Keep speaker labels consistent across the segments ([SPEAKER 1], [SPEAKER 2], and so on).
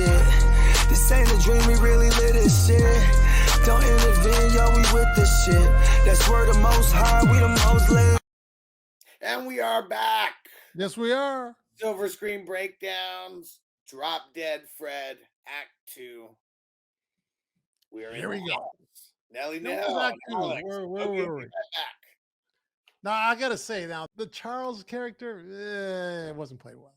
[SPEAKER 1] shit. This ain't a dream, we really live this shit. Don't intervene, yo, we with this shit. That's where the most high, we the most lit.
[SPEAKER 2] And we are back.
[SPEAKER 3] Yes, we are.
[SPEAKER 2] Silver Screen Breakdowns, Drop Dead Fred, Act 2. We're
[SPEAKER 3] Here we go.
[SPEAKER 2] Nelly,
[SPEAKER 3] Where were we? Now, I got to say, now, the Charles character, it wasn't played well.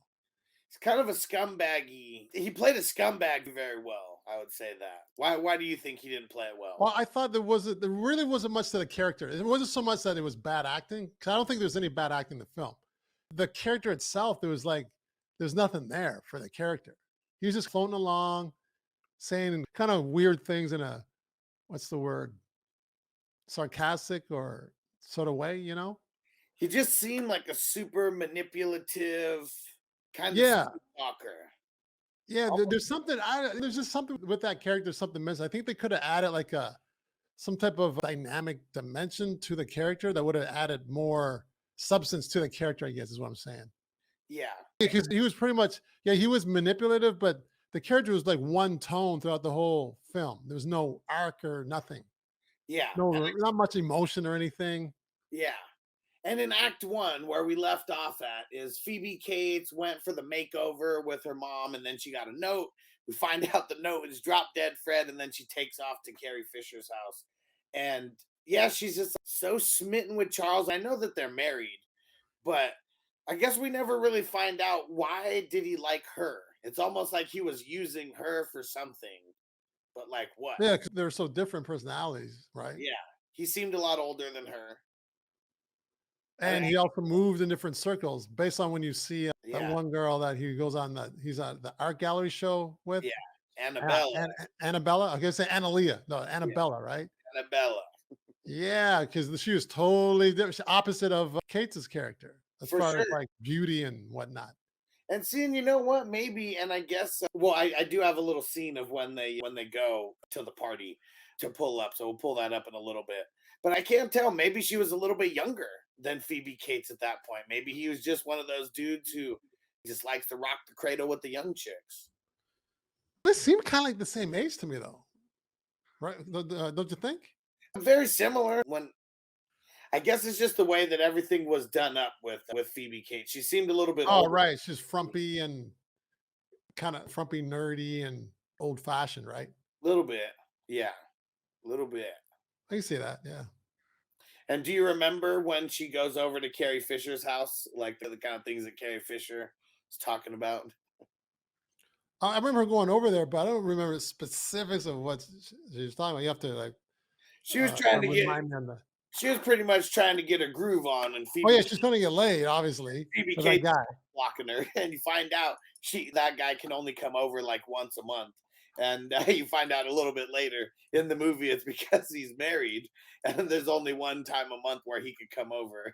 [SPEAKER 2] He's kind of a scumbaggy. He played a scumbag very well, I would say that. Why do you think he didn't play it well?
[SPEAKER 3] Well, I thought there really wasn't much to the character. It wasn't so much that it was bad acting, because I don't think there's any bad acting in the film. The character itself, there's nothing there for the character. He was just floating along, saying kind of weird things in a, what's the word? Sarcastic or sort of way, you know?
[SPEAKER 2] He just seemed like a super manipulative kind
[SPEAKER 3] of
[SPEAKER 2] stalker.
[SPEAKER 3] Yeah, there's just something with that character, something missing. I think they could have added like some type of dynamic dimension to the character that would have added more substance to the character, I guess is what I'm saying.
[SPEAKER 2] Yeah.
[SPEAKER 3] Because he was pretty much, he was manipulative, but the character was like one tone throughout the whole film. There was no arc or nothing.
[SPEAKER 2] Yeah.
[SPEAKER 3] Not much emotion or anything.
[SPEAKER 2] Yeah. And in Act 1, where we left off at, is Phoebe Cates went for the makeover with her mom, and then she got a note. We find out the note is Drop Dead Fred, and then she takes off to Carrie Fisher's house. And yeah, she's just so smitten with Charles. I know that they're married, but I guess we never really find out why did he like her. It's almost like he was using her for something, but like what?
[SPEAKER 3] Yeah, because they're so different personalities, right?
[SPEAKER 2] Yeah, he seemed a lot older than her.
[SPEAKER 3] And he also moved in different circles based on when you see that one girl that he's on the art gallery show with.
[SPEAKER 2] Yeah, Annabella.
[SPEAKER 3] Annabella. I was gonna say Annalea. No, Annabella, right?
[SPEAKER 2] Annabella.
[SPEAKER 3] Yeah, because she was totally opposite of Kate's character as far as like beauty and whatnot.
[SPEAKER 2] And seeing, you know what? Maybe, and I guess, well, I do have a little scene of when they go to the party to pull up, so we'll pull that up in a little bit. But I can't tell. Maybe she was a little bit younger than Phoebe Cates at that point. Maybe he was just one of those dudes who just likes to rock the cradle with the young chicks.
[SPEAKER 3] They seem kind of like the same age to me, though, right? Don't you think?
[SPEAKER 2] Very similar. When I guess it's just the way that everything was done up with Phoebe Cates. She seemed a little bit.
[SPEAKER 3] Oh, older. Right. She's frumpy and kind of frumpy, nerdy, and old-fashioned, right?
[SPEAKER 2] A little bit, yeah, a little bit.
[SPEAKER 3] I can see that, yeah.
[SPEAKER 2] And do you remember when she goes over to Carrie Fisher's house, like the kind of things that Carrie Fisher was talking about?
[SPEAKER 3] I remember her going over there, but I don't remember the specifics of what she was talking about. You have to like.
[SPEAKER 2] She was trying to get. She was pretty much trying to get a groove on, and Phoebe.
[SPEAKER 3] She's trying to get laid, obviously.
[SPEAKER 2] Phoebe Cates blocking her, and you find out that guy can only come over like once a month. And you find out a little bit later in the movie it's because he's married and there's only one time a month where he could come over.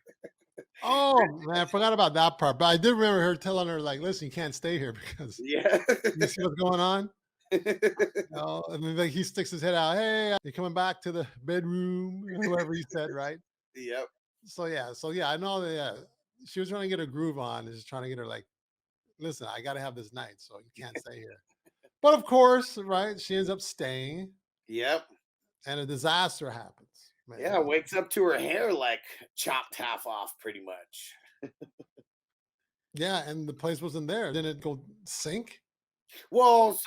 [SPEAKER 3] Oh, man, I forgot about that part. But I did remember her telling her, like, listen, you can't stay here because you see what's going on? And then like, he sticks his head out. Hey, you're coming back to the bedroom, whoever he said, right?
[SPEAKER 2] Yep.
[SPEAKER 3] So, I know that she was trying to get a groove on. Just trying to get her like, listen, I got to have this night, so you can't stay here. But of course, right, she ends up staying.
[SPEAKER 2] Yep.
[SPEAKER 3] And a disaster happens.
[SPEAKER 2] Man. Yeah, wakes up to her hair like chopped half off pretty much.
[SPEAKER 3] Yeah, and the place wasn't there. Didn't it go sink?
[SPEAKER 2] Well,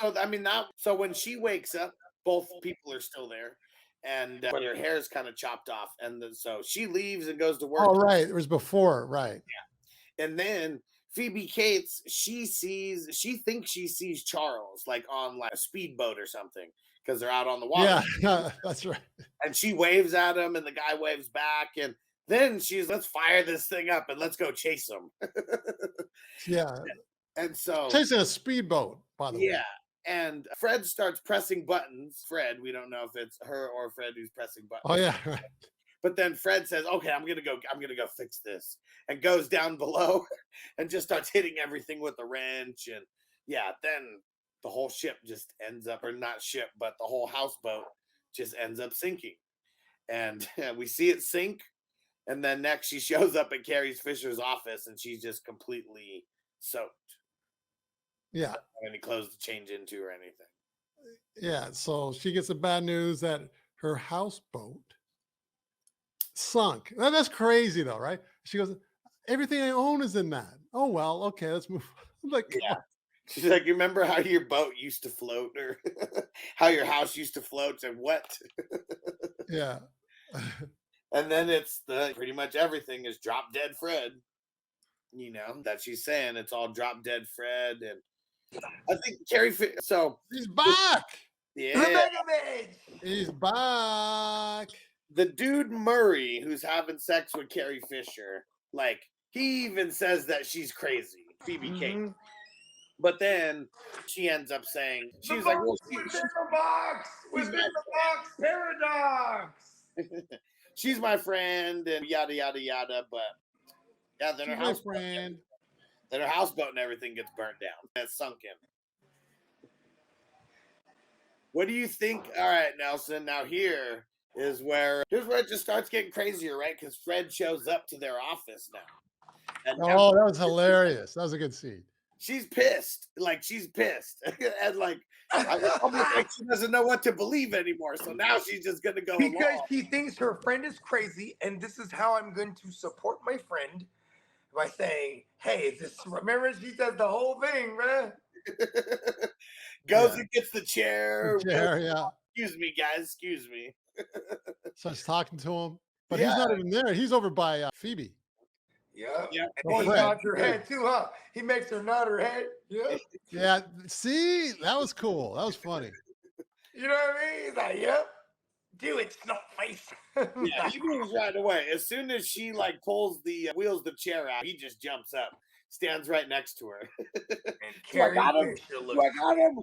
[SPEAKER 2] so when she wakes up, both people are still there. And but her hair is kind of chopped off. And so she leaves and goes to work.
[SPEAKER 3] Oh, right. It was before, right.
[SPEAKER 2] Yeah. And then Phoebe Cates, she thinks she sees Charles like on like a speedboat or something because they're out on the water.
[SPEAKER 3] Yeah, that's right.
[SPEAKER 2] And she waves at him and the guy waves back. And then she's, let's fire this thing up and let's go chase him.
[SPEAKER 3] Yeah.
[SPEAKER 2] And so.
[SPEAKER 3] Chasing a speedboat, by the way.
[SPEAKER 2] Yeah. And Fred starts pressing buttons. Fred, we don't know if it's her or Fred who's pressing buttons.
[SPEAKER 3] Oh, yeah, right.
[SPEAKER 2] But then Fred says, okay, I'm gonna go fix this, and goes down below and just starts hitting everything with a wrench. And then the whole ship just ends up, or not ship, but the whole houseboat just ends up sinking. And we see it sink. And then next she shows up at Carrie Fisher's office and she's just completely soaked.
[SPEAKER 3] Yeah.
[SPEAKER 2] Any clothes to change into or anything.
[SPEAKER 3] Yeah. So she gets the bad news that her houseboat sunk. That's crazy though, right? She goes, everything I own is in that. Oh well, okay, let's move. Like, come
[SPEAKER 2] Yeah.
[SPEAKER 3] on.
[SPEAKER 2] She's like, you remember how your boat used to float or how your house used to float and what?
[SPEAKER 3] Yeah.
[SPEAKER 2] And then it's pretty much everything is drop dead Fred. That she's saying it's all drop dead Fred. And I think Carrie, so
[SPEAKER 3] He's back.
[SPEAKER 2] yeah,
[SPEAKER 3] He's back.
[SPEAKER 2] the dude Murray who's having sex with Carrie Fisher, like he even says that she's crazy, Phoebe Cates. But then she ends up saying, she's like, well,
[SPEAKER 4] within the box paradox.
[SPEAKER 2] she's my friend and yada, yada, yada. But yeah, then her houseboat and everything gets burnt down. That's sunk in. What do you think? All right, Nelson, now here's where it just starts getting crazier, right? Because Fred shows up to their office now. And
[SPEAKER 3] Oh, that was hilarious. That was a good scene.
[SPEAKER 2] She's pissed. Like, she's pissed. And like, almost like she doesn't know what to believe anymore. So now she's just going to go
[SPEAKER 4] Because
[SPEAKER 2] along.
[SPEAKER 4] she thinks her friend is crazy, and this is how I'm going to support my friend by saying, hey, remember she says the whole thing, man.
[SPEAKER 2] Goes and gets the chair.
[SPEAKER 3] Yeah.
[SPEAKER 2] Excuse me, guys. Excuse me.
[SPEAKER 3] Starts talking to him. But he's not even there. He's over by Phoebe.
[SPEAKER 4] Yeah.
[SPEAKER 3] Oh,
[SPEAKER 4] And he nods her head too, huh? He makes her nod her head. Yeah.
[SPEAKER 3] Yeah. See, that was cool. That was funny.
[SPEAKER 4] You know what I mean? He's like, yep. Do it, Snowface.
[SPEAKER 2] Yeah, he moves right away. As soon as she like wheels the chair out, he just jumps up, stands right next to her.
[SPEAKER 4] And Carrie
[SPEAKER 2] I got him.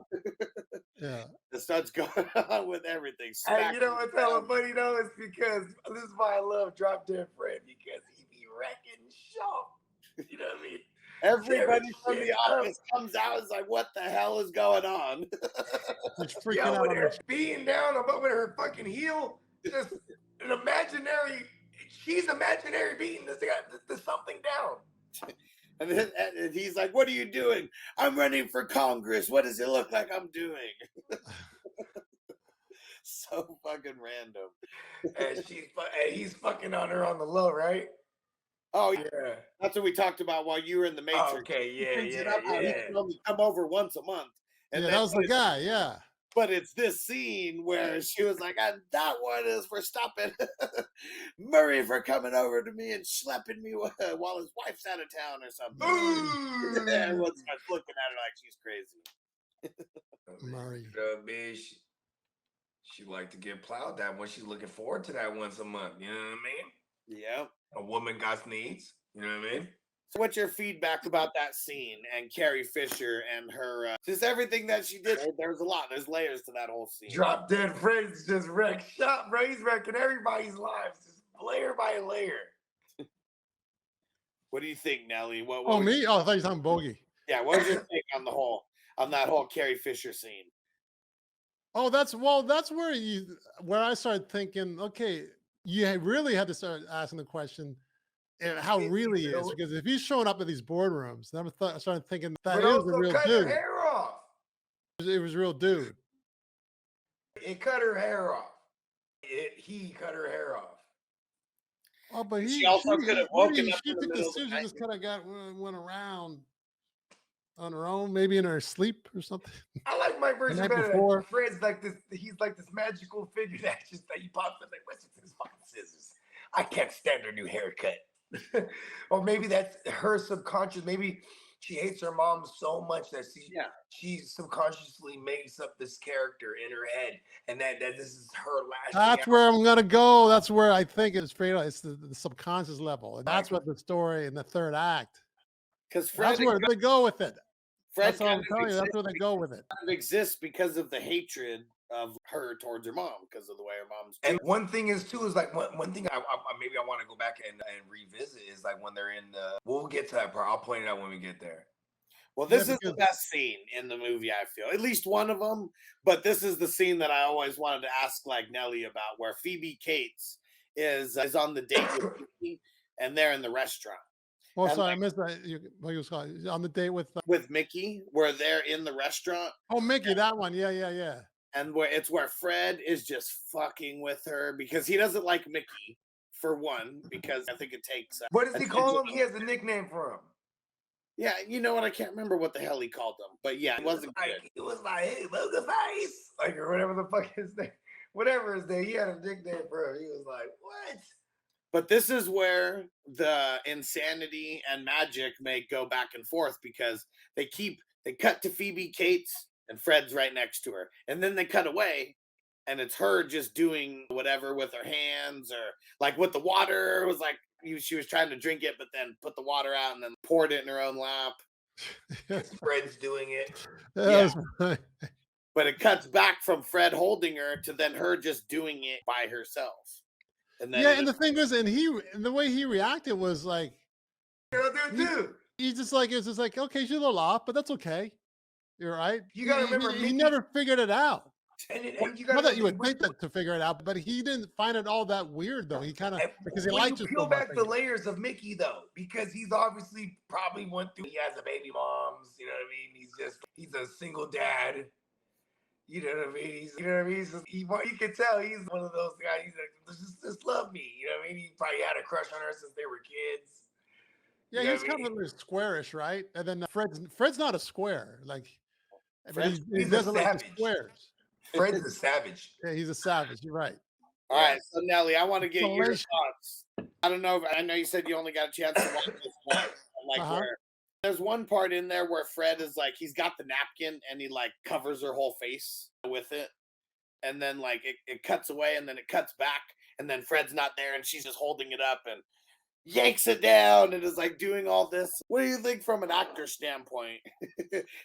[SPEAKER 3] Yeah.
[SPEAKER 2] It starts going on with everything.
[SPEAKER 4] And you know what's hella funny though? It's because this is why I love Drop Dead Fred, because he be wrecking shop. You know what I mean?
[SPEAKER 2] Everybody from the office comes out and is like, what the hell is going on?
[SPEAKER 3] She's freaking out.
[SPEAKER 4] With her beating down above with her fucking heel. Just an imaginary, she's imaginary beating this something down.
[SPEAKER 2] And he's like, what are you doing? I'm running for Congress. What does it look like I'm doing? So fucking random.
[SPEAKER 4] And he's fucking on her on the low, right?
[SPEAKER 2] Oh yeah, that's what we talked about while you were in the Matrix.
[SPEAKER 4] Okay, yeah.
[SPEAKER 2] He can only come over once a month. And
[SPEAKER 3] that was the guy, yeah.
[SPEAKER 2] But it's this scene where she was like, and that one is for stopping Murray for coming over to me and schlepping me while his wife's out of town or something. And everyone starts looking at her like she's crazy.
[SPEAKER 3] Murray.
[SPEAKER 4] Bitch. She like to get plowed that one. She's looking forward to that once a month. You know what I mean?
[SPEAKER 2] Yeah.
[SPEAKER 4] A woman got needs. You know what I mean?
[SPEAKER 2] So what's your feedback about that scene and Carrie Fisher and her, just everything that she did? There's a lot. There's layers to that whole scene.
[SPEAKER 4] Drop Dead Fred's just wrecked shop, bro. He's wrecking everybody's lives, just layer by layer.
[SPEAKER 2] What do you think, Nelly?
[SPEAKER 3] Me? Oh, I thought you were talking Bogey.
[SPEAKER 2] Yeah, what was your take on that whole Carrie Fisher scene?
[SPEAKER 3] Oh, that's where I started thinking, okay, you really had to start asking the question, how really he is, because if he's showing up at these boardrooms, then I started thinking that is the real dude.
[SPEAKER 4] Her hair off.
[SPEAKER 3] It was real dude.
[SPEAKER 4] It cut her hair off. He cut her hair off.
[SPEAKER 3] Oh, but
[SPEAKER 2] she also could have woken up.
[SPEAKER 3] She took the decision, just kind of went around on her own, maybe in her sleep or something.
[SPEAKER 4] I like my version better. Fred's like this. He's like this magical figure that he pops up like, what's in his fucking scissors? I can't stand her new haircut. Or maybe that's her subconscious. Maybe she hates her mom so much that she subconsciously makes up this character in her head, and that this is her last.
[SPEAKER 3] That's where I'm gonna go. That's where I think it's straight. It's the subconscious level, and that's what the story in the third act.
[SPEAKER 2] Because
[SPEAKER 3] that's where they go with it.
[SPEAKER 2] That's
[SPEAKER 3] what I'm telling you. That's where they go with it.
[SPEAKER 2] It exists because of the hatred of her towards her mom, because of the way her mom's.
[SPEAKER 4] And one thing is too is like one thing I maybe I want to go back and revisit is like when they're in the. We'll get to that part. I'll point it out when we get there.
[SPEAKER 2] Well, this is the best scene in the movie, I feel. At least one of them. But this is the scene that I always wanted to ask like Nelly about, where Phoebe Cates is on the date with Phoebe, and they're in the restaurant.
[SPEAKER 3] Oh,
[SPEAKER 2] And,
[SPEAKER 3] sorry, I
[SPEAKER 2] like,
[SPEAKER 3] missed that. What you was calling on the date
[SPEAKER 2] with Mickey, where they're in the restaurant,
[SPEAKER 3] oh, Mickey, that one. Yeah, yeah, yeah.
[SPEAKER 2] and where Fred is just fucking with her because he doesn't like Mickey, for one, because I think it takes
[SPEAKER 4] What does he call
[SPEAKER 2] attention.
[SPEAKER 4] him? He has a nickname for him.
[SPEAKER 2] Yeah, you know what? I can't remember what the hell he called him, but yeah, it wasn't good.
[SPEAKER 4] He was like, hey, Booger Face, like, or whatever the fuck his name, whatever his name. He had a nickname for him. He was like, what?
[SPEAKER 2] But this is where the insanity and magic may go back and forth because they cut to Phoebe Cates and Fred's right next to her. And then they cut away and it's her just doing whatever with her hands or like with the water. It was like she was trying to drink it, but then put the water out and then poured it in her own lap.
[SPEAKER 4] Fred's doing it.
[SPEAKER 3] Yeah.
[SPEAKER 2] But it cuts back from Fred holding her to then her just doing it by herself. And then
[SPEAKER 3] and the thing is, and the way he reacted was like, he's just like, it's just like, okay, she's a little off, but that's okay. You're right.
[SPEAKER 4] You gotta remember,
[SPEAKER 3] he never figured it out.
[SPEAKER 4] And you
[SPEAKER 3] Not that you would think that to figure it out, but he didn't find it all that weird though. He kind of because he liked you.
[SPEAKER 4] Peel back the layers of Mickey though, because he's obviously probably went through. He has a baby moms. You know what I mean? He's a single dad. You know what I mean? You can tell he's one of those guys. He's like, just love me. You know what I mean? He probably had a crush on her since they were kids.
[SPEAKER 3] Yeah, he's kind of squarish, right? And then Fred's not a square. Like, he doesn't like the squares.
[SPEAKER 4] Fred's a savage.
[SPEAKER 3] Yeah, he's a savage. You're right.
[SPEAKER 2] All right, so Nelly, I want to get your thoughts. I don't know. I know you said you only got a chance to watch this one. Like, where there's one part in there where Fred is like, he's got the napkin and he like covers her whole face with it, and then like it cuts away and then it cuts back and then Fred's not there and she's just holding it up and yanks it down and is like doing all this. What do you think from an actor standpoint?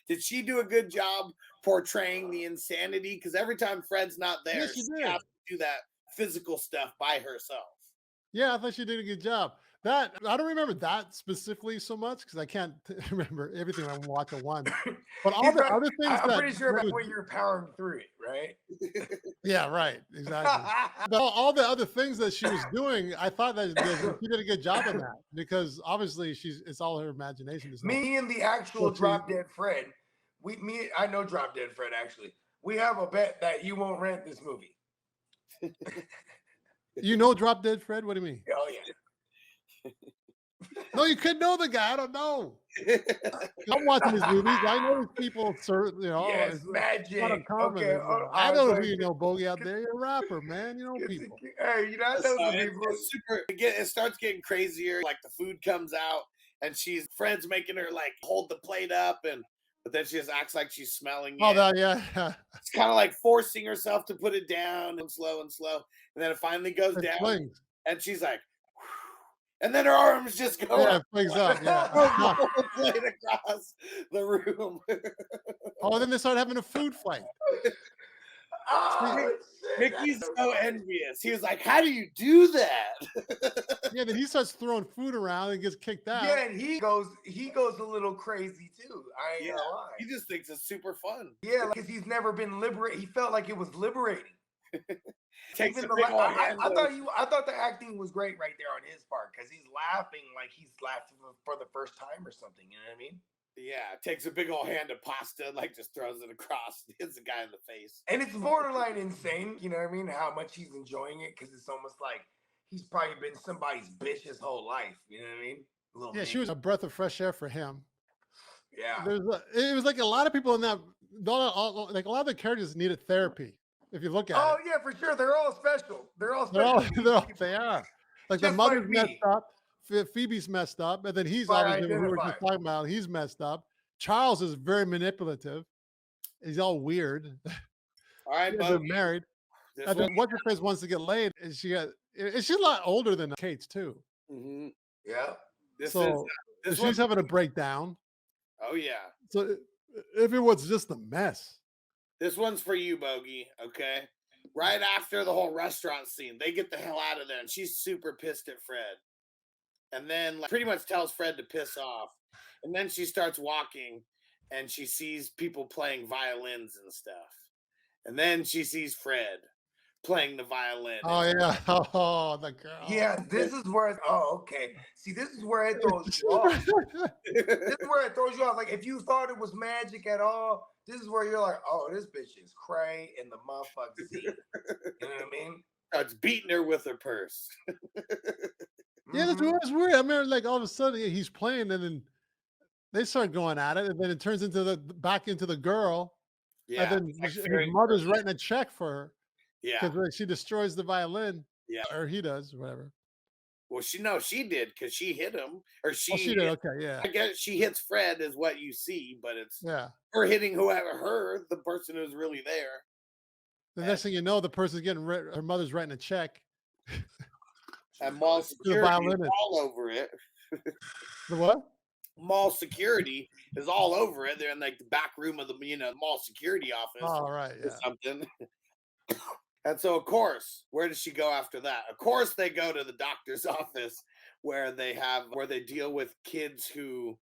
[SPEAKER 2] Did she do a good job portraying the insanity? Because every time Fred's not there, she has to do that physical stuff by herself.
[SPEAKER 3] Yeah, I thought she did a good job. That I don't remember that specifically so much because I can't remember everything I watch at once. But all the other things,
[SPEAKER 4] I'm pretty sure about when you're powering through it, right?
[SPEAKER 3] Yeah, right, exactly. But all the other things that she was doing, I thought that she did a good job of that because obviously it's all her imagination.
[SPEAKER 4] Me and the actual Drop Dead Fred, I know Drop Dead Fred actually. We have a bet that you won't rent this movie.
[SPEAKER 3] You know Drop Dead Fred? What do you mean?
[SPEAKER 4] Oh yeah.
[SPEAKER 3] No, you could know the guy. I don't know. I'm watching his movies. I know these people.
[SPEAKER 4] Yes, magic.
[SPEAKER 3] Okay, I know who you know, Bogey out there. You're a rapper, man. You know people.
[SPEAKER 4] Hey, you know I know some people.
[SPEAKER 2] It starts getting crazier. Like the food comes out, and Fred's making her like hold the plate up, but then she just acts like she's smelling it.
[SPEAKER 3] Oh, yeah.
[SPEAKER 2] It's kind of like forcing herself to put it down and slow, and then it finally goes down,
[SPEAKER 3] flings.
[SPEAKER 2] And she's like. And then her arms just go
[SPEAKER 3] up. Flings up. Yeah.
[SPEAKER 2] Plate across the room.
[SPEAKER 3] Oh, then they start having a food fight.
[SPEAKER 2] Mickey's so envious. He was like, "How do you do that?"
[SPEAKER 3] Yeah, then he starts throwing food around and gets kicked out.
[SPEAKER 4] Yeah, and he goes a little crazy too. I ain't gonna lie.
[SPEAKER 2] He just thinks it's super fun.
[SPEAKER 4] Yeah, because he's never been liberated. He felt like it was liberating. I thought the acting was great right there on his part because he's laughing like he's laughing for the first time or something. You know what I mean?
[SPEAKER 2] Yeah, takes a big old hand of pasta, like just throws it across, hits the guy in the face.
[SPEAKER 4] And it's borderline insane, you know what I mean? How much he's enjoying it because it's almost like he's probably been somebody's bitch his whole life. You know what I mean?
[SPEAKER 3] She was a breath of fresh air for him.
[SPEAKER 4] Yeah.
[SPEAKER 3] It was like a lot of people in that, like a lot of the characters needed therapy. If you look at it.
[SPEAKER 4] Oh yeah, for sure. They're all special. They
[SPEAKER 3] are. Like the mother's messed up. Phoebe's messed up, and then he's obviously we were just talking about. He's messed up. Charles is very manipulative. He's all weird.
[SPEAKER 2] All right,
[SPEAKER 3] they're married. And then what's her face wants to get laid, and she's a lot older than Kate's too.
[SPEAKER 2] Mm-hmm.
[SPEAKER 4] Yeah.
[SPEAKER 3] She's having a breakdown.
[SPEAKER 2] Oh yeah.
[SPEAKER 3] So everyone's just a mess.
[SPEAKER 2] This one's for you, Bogey, okay? Right after the whole restaurant scene, they get the hell out of there, and she's super pissed at Fred. And then pretty much tells Fred to piss off. And then she starts walking, and she sees people playing violins and stuff. And then she sees Fred. playing the violin.
[SPEAKER 3] Oh yeah. Oh, the girl.
[SPEAKER 4] Yeah, this is where. Okay. See, this is where it throws you off. This is where it throws you off. Like if you thought it was magic at all, this is where you're like, oh, this bitch is cray in the motherfucking seat. You know what I mean?
[SPEAKER 2] It's beating her with her purse.
[SPEAKER 3] Yeah, that's weird. I remember like all of a sudden he's playing and then they start going at it, and then it turns into back into the girl.
[SPEAKER 2] Yeah.
[SPEAKER 3] And then his mother's writing a check for her.
[SPEAKER 2] Yeah.
[SPEAKER 3] Because she destroys the violin.
[SPEAKER 2] Yeah.
[SPEAKER 3] Or he does, or whatever.
[SPEAKER 2] Well, she did because she hit him. Or she
[SPEAKER 3] did, okay, yeah.
[SPEAKER 2] I guess she hits Fred is what you see, but it's her hitting the person who's really there.
[SPEAKER 3] The next thing you know, the person's getting her mother's writing a check.
[SPEAKER 2] And mall security is all over it.
[SPEAKER 3] The what?
[SPEAKER 2] Mall security is all over it. They're in like the back room of the mall security office.
[SPEAKER 3] Oh, right, yeah.
[SPEAKER 2] Or something. And so, of course, where does she go after that? Of course, they go to the doctor's office where they deal with kids who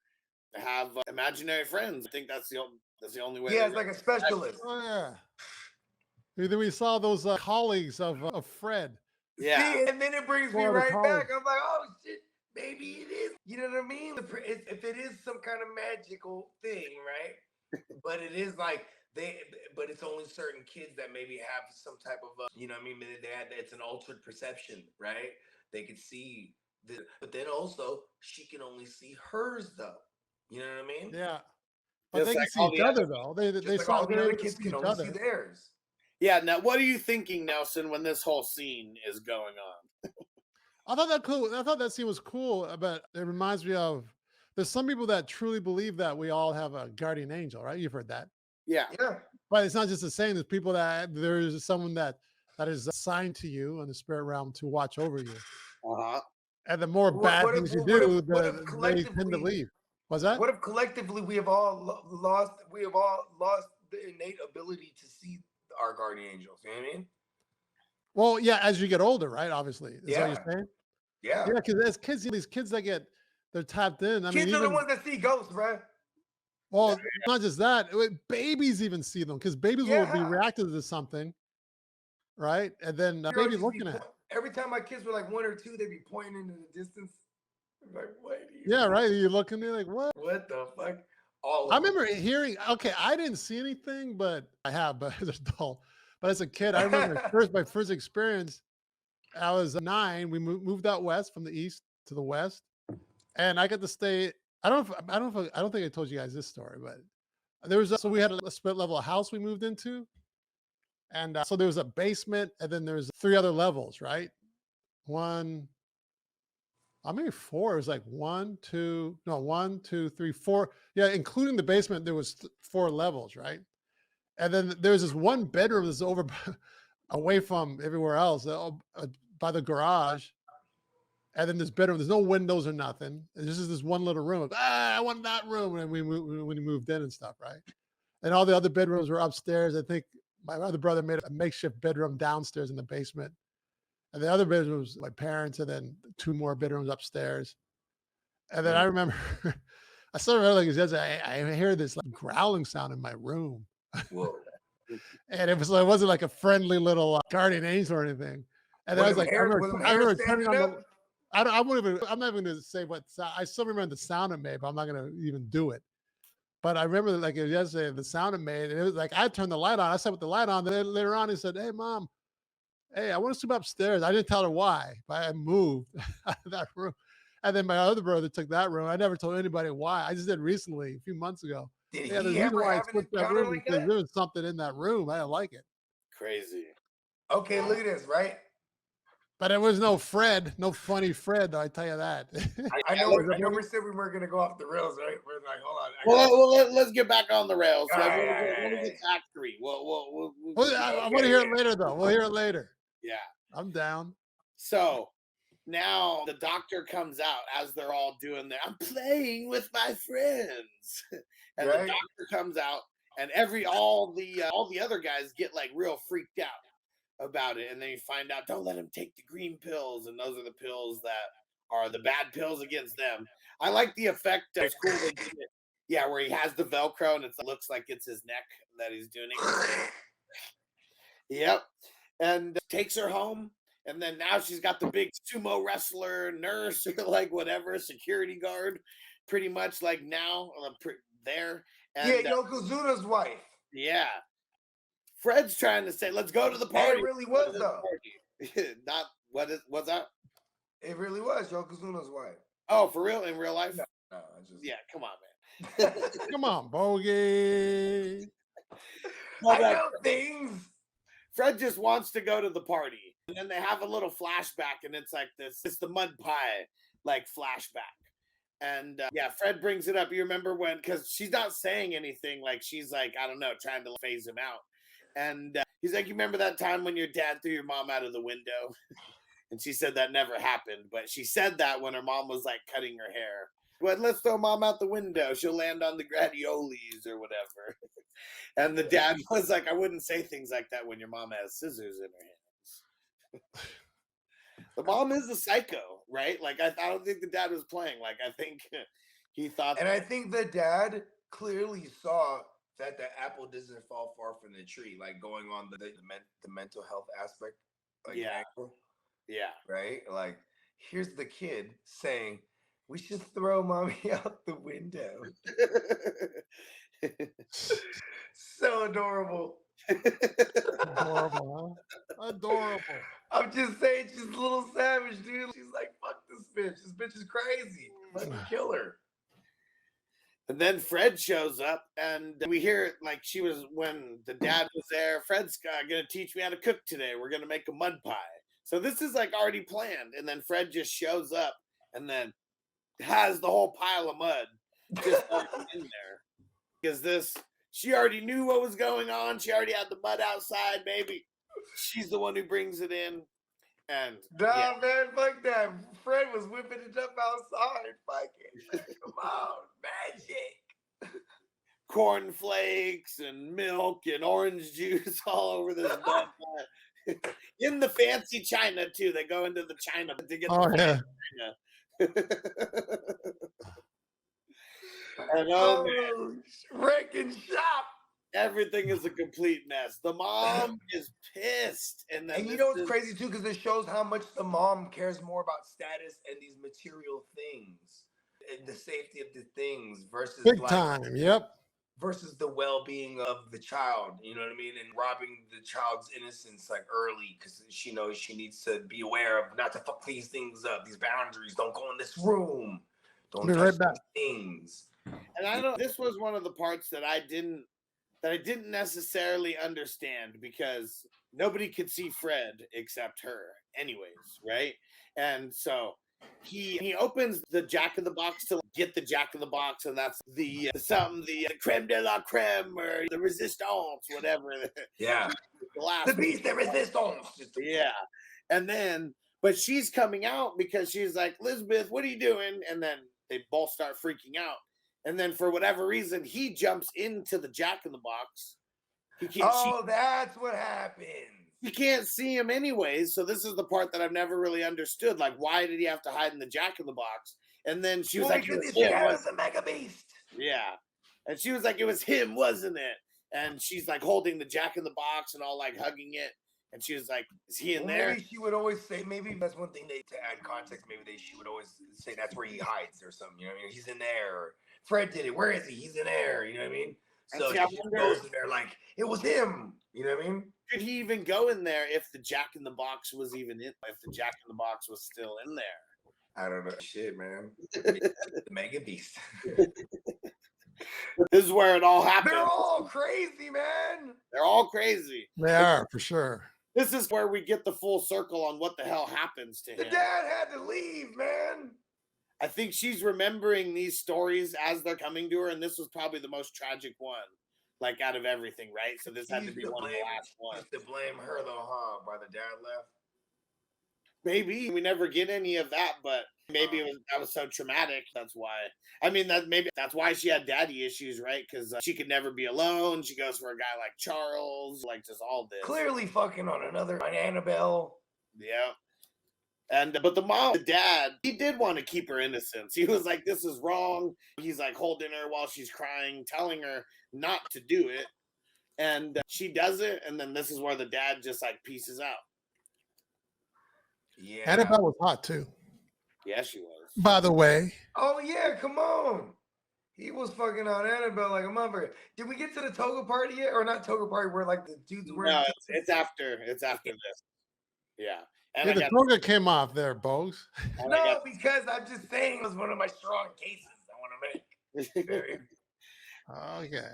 [SPEAKER 2] have imaginary friends. I think that's the only way.
[SPEAKER 4] Yeah, it's like a specialist.
[SPEAKER 3] Oh yeah. Then we saw those colleagues of Fred.
[SPEAKER 2] Yeah.
[SPEAKER 4] See, and then it brings me right back. I'm like, oh shit, maybe it is. You know what I mean? If it is some kind of magical thing, right? But it is like but it's only certain kids that maybe have some type of, you know what I mean? It's an altered perception, right? They could see but then also she can only see hers though. You know what I mean?
[SPEAKER 3] Yeah. But they can see each other though. They saw
[SPEAKER 4] all the other kids can only see theirs.
[SPEAKER 2] Yeah. Now, what are you thinking, Nelson, when this whole scene is going on?
[SPEAKER 3] I thought that cool. I thought that scene was cool, but it reminds me of there's some people that truly believe that we all have a guardian angel, right? You've heard that.
[SPEAKER 2] Yeah.
[SPEAKER 4] Yeah.
[SPEAKER 3] But it's not just the same. There's people there's someone that is assigned to you in the spirit realm to watch over you.
[SPEAKER 2] Uh-huh.
[SPEAKER 3] And the more bad things you do, they tend to leave. What's that?
[SPEAKER 4] What if collectively we have all lost the innate ability to see our guardian angels? You know what I mean?
[SPEAKER 3] Well, yeah, as you get older, right? Obviously. Is that what you're saying?
[SPEAKER 4] Yeah.
[SPEAKER 3] Yeah, because as kids, these kids that they're tapped in.
[SPEAKER 4] Kids are the ones that see ghosts, right?
[SPEAKER 3] Well, not just that. Babies even see them because babies will be reacting to something, right? And then baby looking at it.
[SPEAKER 4] Every time my kids were like 1 or 2, they'd be pointing into the distance. I'm like, what?
[SPEAKER 3] Yeah, right. You look and you're like, what?
[SPEAKER 4] What the fuck?
[SPEAKER 3] I remember hearing. Okay, I didn't see anything, but I have. But as an adult, but as a kid, I remember my first experience. I was 9. We moved out west from the east to the west, and I got to stay. I don't think I told you guys this story, but there was so we had a split level house we moved into, and so there was a basement, and then there's 3 other levels, right? 4. It was like 1, 2, 3, 4. Yeah, including the basement, there was 4 levels, right? And then there's this one bedroom that's over away from everywhere else by the garage. And then this bedroom, there's no windows or nothing. There's just this one little room. I want that room. And when we moved in and stuff, right? And all the other bedrooms were upstairs. I think my other brother made a makeshift bedroom downstairs in the basement. And the other bedrooms, my parents, and then 2 more bedrooms upstairs. And then I remember, I still remember like I hear this like growling sound in my room.
[SPEAKER 4] Whoa.
[SPEAKER 3] And it wasn't like a friendly little guardian angel or anything. And then I was like, I remember turning on I'm not even going to say what sound. I still remember the sound it made, but I'm not going to even do it. But I remember like yesterday, the sound it made, and it was like, I turned the light on. I sat with the light on. Then later on, he said, hey, Mom, I want to sleep upstairs. I didn't tell her why, but I moved out of that room. And then my other brother took that room. I never told anybody why. I just did recently, a few months ago.
[SPEAKER 4] The reason why I switched that room
[SPEAKER 3] because there was something in that room. I didn't like it.
[SPEAKER 2] Crazy.
[SPEAKER 4] Okay, look at this, right?
[SPEAKER 3] But it was no Fred, no funny Fred, though, I tell you that.
[SPEAKER 4] I know we said we weren't going to go off the rails, right? We're like, hold on.
[SPEAKER 2] Well, let's get back on the rails. When we get to Act 3,
[SPEAKER 3] I want to hear it later, though. We'll hear it later.
[SPEAKER 2] Yeah.
[SPEAKER 3] I'm down.
[SPEAKER 2] So now the doctor comes out as they're all doing their, I'm playing with my friends. And the doctor comes out, and all the other guys get like real freaked out about it, and then you find out don't let him take the green pills, and those are the pills that are the bad pills against them. I like the effect. It's cool they did it. Yeah, where he has the Velcro and it looks like it's his neck that he's doing it. Yep. and takes her home. And then now she's got the big sumo wrestler, nurse, or like whatever, security guard, pretty much like now there. And,
[SPEAKER 4] yeah, Yokozuna's wife.
[SPEAKER 2] Yeah. Fred's trying to say, let's go to the party.
[SPEAKER 4] It really was, though.
[SPEAKER 2] Not, what's that?
[SPEAKER 4] It really was Yokozuna's wife.
[SPEAKER 2] Oh, for real? In real life?
[SPEAKER 4] No,
[SPEAKER 2] yeah, come on, man.
[SPEAKER 3] Come on, bogey.
[SPEAKER 4] I know things.
[SPEAKER 2] Fred just wants to go to the party. And then they have a little flashback, and it's like this. It's the mud pie, like, flashback. And yeah, Fred brings it up. You remember when, because she's not saying anything, like she's like, I don't know, trying to phase him out. And he's like, you remember that time when your dad threw your mom out of the window? And she said that never happened. But she said that when her mom was like cutting her hair. But let's throw mom out the window. She'll land on the gradiolis or whatever. And the dad was like, I wouldn't say things like that when your mom has scissors in her hands. The mom is a psycho, right? Like, I don't think the dad was playing. Like, I think he thought.
[SPEAKER 4] And I think the dad clearly saw that the apple doesn't fall far from the tree, like going on the mental health aspect. Like,
[SPEAKER 2] yeah.
[SPEAKER 4] Angle,
[SPEAKER 2] yeah.
[SPEAKER 4] Right? Like, here's the kid saying, we should throw mommy out the window. So adorable.
[SPEAKER 3] Adorable, huh? Adorable.
[SPEAKER 4] I'm just saying, she's a little savage, dude. She's like, fuck this bitch. This bitch is crazy. Let me kill her.
[SPEAKER 2] And then Fred shows up, and we hear like she was when the dad was there. Fred's gonna teach me how to cook today. We're gonna make a mud pie. So this is like already planned. And then Fred just shows up, and then has the whole pile of mud just in there. Because she already knew what was going on. She already had the mud outside. Maybe she's the one who brings it in. And
[SPEAKER 4] nah, man, fuck that. Fred was whipping it up outside. Fuck it. Come on, magic.
[SPEAKER 2] Cornflakes and milk and orange juice all over this mud pie. In the fancy china too. They go into the china to get the china. And
[SPEAKER 4] wrecking shop.
[SPEAKER 2] Everything is a complete mess. The mom is pissed. And
[SPEAKER 4] you know what's crazy too? Because it shows how much the mom cares more about status and these material things and the safety of the things versus
[SPEAKER 3] big time. Yep.
[SPEAKER 4] Versus the well-being of the child, you know what I mean? And robbing the child's innocence like early because she knows she needs to be aware of not to fuck these things up, these boundaries. Don't go in this room. Don't touch things.
[SPEAKER 2] And I don't. This was one of the parts that I didn't necessarily understand because nobody could see Fred except her, anyways, right? And so he opens the Jack in the Box to get the Jack in the Box, and that's the creme de la creme or the resistance, whatever.
[SPEAKER 4] Yeah, the piece de resistance.
[SPEAKER 2] Yeah, and then but she's coming out because she's like, Elizabeth, what are you doing? And then they both start freaking out. And then for whatever reason, he jumps into the Jack in the Box.
[SPEAKER 4] That's what happens.
[SPEAKER 2] You can't see him anyways. So this is the part that I've never really understood. Like, why did he have to hide in the Jack in the Box? And then she was like,
[SPEAKER 4] it was a mega beast.
[SPEAKER 2] Yeah. And she was like, it was him, wasn't it? And she's like holding the Jack in the Box and all like hugging it. And she was like, is he in there?
[SPEAKER 4] Maybe she would always say, maybe that's one thing to add context. Maybe she would always say that's where he hides or something. You know what I mean? He's in there. Or Fred did it. Where is he? He's in there. You know what I mean? So she goes in there like, it was him. You know what I mean?
[SPEAKER 2] Could he even go in there if the Jack in the Box was even in? If the Jack in the Box was still in there?
[SPEAKER 4] I don't know. Shit, man. The mega beast.
[SPEAKER 2] This is where it all happens.
[SPEAKER 4] They're all crazy, man.
[SPEAKER 2] They're all crazy.
[SPEAKER 3] They are, for sure.
[SPEAKER 2] This is where we get the full circle on what the hell happens to him.
[SPEAKER 4] The dad had to leave, man.
[SPEAKER 2] I think she's remembering these stories as they're coming to her, and this was probably the most tragic one, like out of everything, right? So this had to be one of the last ones.
[SPEAKER 4] To blame her though, huh? Why the dad left?
[SPEAKER 2] Maybe we never get any of that, but maybe that was so traumatic. That's why. I mean, that's why she had daddy issues, right? Because she could never be alone. She goes for a guy like Charles, like just all this.
[SPEAKER 4] Clearly fucking on Annabelle.
[SPEAKER 2] Yeah. And but the dad, he did want to keep her innocence. He was like, this is wrong. He's like holding her while she's crying, telling her not to do it. And she does it, and then this is where the dad just like pieces out.
[SPEAKER 4] Yeah.
[SPEAKER 3] Annabelle was hot too.
[SPEAKER 2] Yeah, she was.
[SPEAKER 3] By the way.
[SPEAKER 4] Oh yeah, come on. He was fucking on Annabelle like a motherfucker. Did we get to the toga party yet? Or not toga party where like the dudes were
[SPEAKER 2] No, it's after this. Yeah. And
[SPEAKER 3] yeah, the toga came off there, Bose.
[SPEAKER 4] No, because I'm just saying it was one of my strong cases I want to make.
[SPEAKER 3] Okay.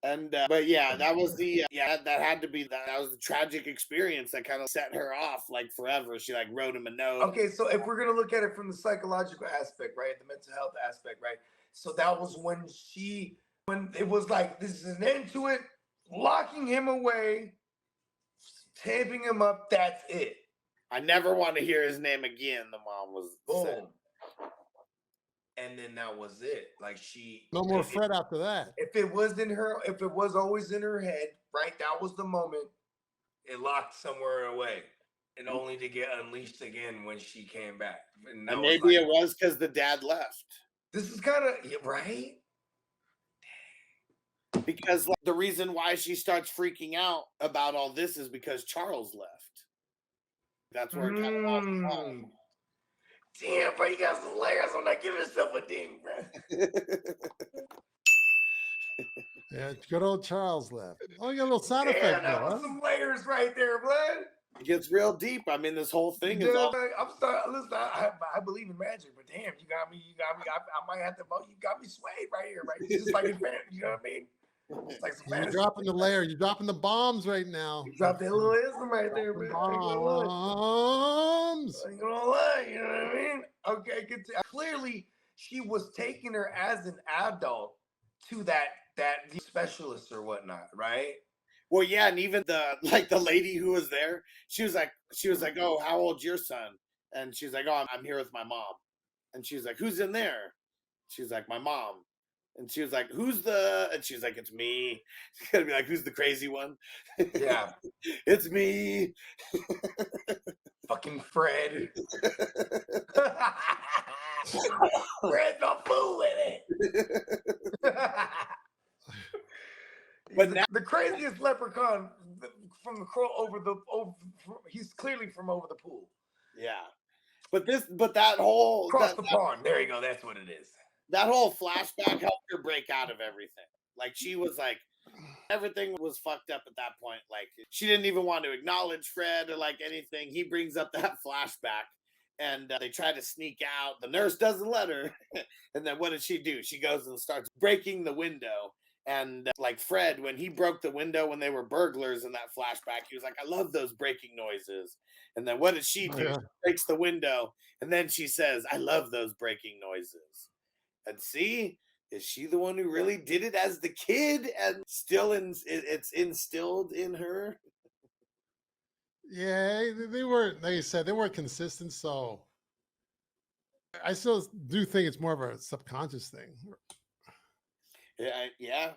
[SPEAKER 2] And but yeah, that was the that had to be that was the tragic experience that kind of set her off like forever. She like wrote him a note.
[SPEAKER 4] Okay, so if we're gonna look at it from the psychological aspect, right, the mental health aspect, right, so that was when it was like this is an end to it, locking him away, taping him up. That's it.
[SPEAKER 2] I never want to hear his name again. The mom was
[SPEAKER 4] boom. And then that was it. Like
[SPEAKER 3] no more Fred after that.
[SPEAKER 4] If it was always in her head, right? That was the moment. It locked somewhere away, and only to get unleashed again when she came back.
[SPEAKER 2] And maybe it was because the dad left.
[SPEAKER 4] This is kind of right.
[SPEAKER 2] Because like, the reason why she starts freaking out about all this is because Charles left. That's where it kind of all from.
[SPEAKER 4] Damn, bro, you got some layers. I'm not giving yourself a ding, bro.
[SPEAKER 3] Yeah, good old Charles left. Oh, you got a little sound effect.
[SPEAKER 4] That was some layers right there, blood.
[SPEAKER 2] It gets real deep. I mean, this whole thing is all...
[SPEAKER 4] I'm starting. Listen, I believe in magic, but damn, you got me. I might have to vote. You got me swayed right here, right? It's just like in fantasy, you know what I mean? It's like some
[SPEAKER 3] You're dropping the layer. You're dropping the bombs right now.
[SPEAKER 4] You dropped that little ism right there, man.
[SPEAKER 3] Bombs.
[SPEAKER 4] I ain't gonna lie, you know what I mean? Okay, clearly she was taking her as an adult to that specialist or whatnot, right?
[SPEAKER 2] Well, yeah, and even the lady who was there, she was like, "Oh, how old's your son?" And she's like, "Oh, I'm here with my mom." And she's like, "Who's in there?" She's like, "My mom." And she was like, and she's like, "It's me." She's gonna be like, "Who's the crazy one?"
[SPEAKER 4] Yeah.
[SPEAKER 2] It's me.
[SPEAKER 4] Fucking Fred. Fred's a fool with it. But now the craziest leprechaun from the he's clearly from over the pool.
[SPEAKER 2] Yeah. But that whole
[SPEAKER 4] across the pond. There you go. That's what it is.
[SPEAKER 2] That whole flashback helped her break out of everything. Like she was like, everything was fucked up at that point. Like she didn't even want to acknowledge Fred or like anything. He brings up that flashback, and they try to sneak out. The nurse doesn't let her, and then what does she do? She goes and starts breaking the window. And like Fred, when he broke the window when they were burglars in that flashback, he was like, "I love those breaking noises." And then what does she do?
[SPEAKER 3] Yeah.
[SPEAKER 2] She breaks the window, and then she says, "I love those breaking noises." And see, is she the one who really did it as the kid, and still it's instilled in her?
[SPEAKER 3] Yeah, they weren't, like you said, they weren't consistent. So I still do think it's more of a subconscious thing.
[SPEAKER 2] Yeah.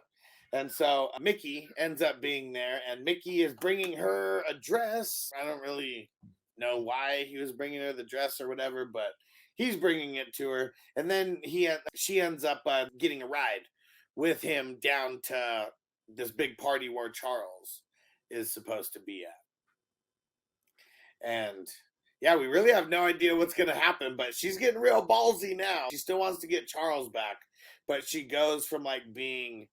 [SPEAKER 2] And so Mickey ends up being there, and Mickey is bringing her a dress. I don't really know why he was bringing her the dress or whatever, but he's bringing it to her. And then she ends up getting a ride with him down to this big party where Charles is supposed to be at. And yeah, we really have no idea what's going to happen, but she's getting real ballsy now. She still wants to get Charles back, but she goes from like being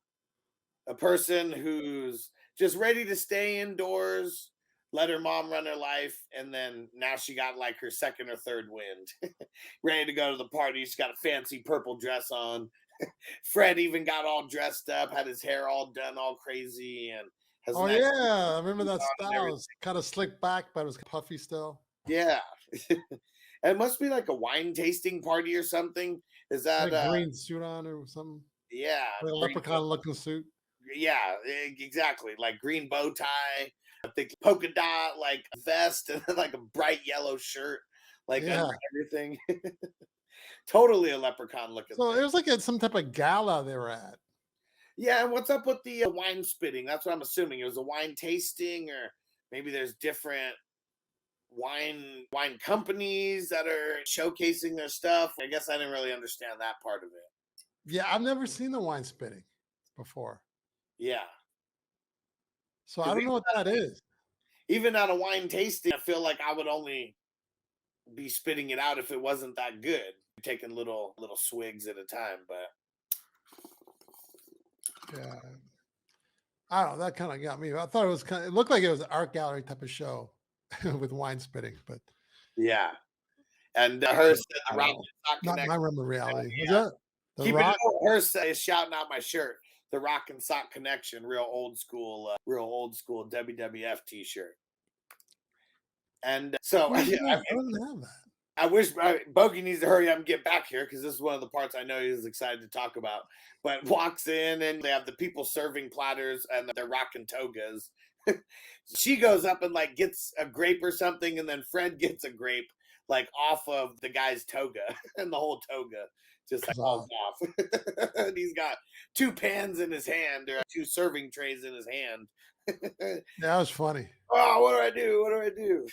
[SPEAKER 2] a person who's just ready to stay indoors, let her mom run her life, and then now she got like her second or third wind. Ready to go to the party. She's got a fancy purple dress on. Fred even got all dressed up, had his hair all done all crazy, and has
[SPEAKER 3] oh yeah, I remember that style. It was kind of slick back, but it was puffy still.
[SPEAKER 2] Yeah. It must be like a wine tasting party or something. Is that
[SPEAKER 3] like green suit on or something?
[SPEAKER 2] Yeah.
[SPEAKER 3] Like a leprechaun looking suit.
[SPEAKER 2] Yeah, exactly. Like green bow tie, I think polka dot like vest, and then like a bright yellow shirt, like everything. Totally a leprechaun looking.
[SPEAKER 3] So it was like some type of gala they were at.
[SPEAKER 2] Yeah, and what's up with the wine spitting? That's what I'm assuming. It was a wine tasting, or maybe there's different wine companies that are showcasing their stuff. I guess I didn't really understand that part of it.
[SPEAKER 3] Yeah, I've never seen the wine spitting before.
[SPEAKER 2] Yeah.
[SPEAKER 3] So I don't know what that is.
[SPEAKER 2] Even at a wine tasting, I feel like I would only be spitting it out if it wasn't that good. Taking little swigs at a time, but
[SPEAKER 3] Yeah. I don't know. That kind of got me. I thought it looked like it was an art gallery type of show with wine spitting, but
[SPEAKER 2] yeah. And her said the Rock and Sock
[SPEAKER 3] not
[SPEAKER 2] Connection.
[SPEAKER 3] my realm reality.
[SPEAKER 2] Yeah.
[SPEAKER 3] Was that the
[SPEAKER 2] Keep
[SPEAKER 3] Rock?
[SPEAKER 2] it her is shouting out my shirt. The Rock and Sock Connection, real old school WWF T-shirt. And so
[SPEAKER 3] I don't have that.
[SPEAKER 2] I wish Bogey needs to hurry up and get back here because this is one of the parts I know he's excited to talk about. But walks in and they have the people serving platters and they're rocking togas. She goes up and like gets a grape or something, and then Fred gets a grape like off of the guy's toga, and the whole toga just like falls off. And he's got 2 pans in his hand, or 2 serving trays in his hand.
[SPEAKER 3] Yeah, that was funny.
[SPEAKER 2] Oh, what do I do? What do I do?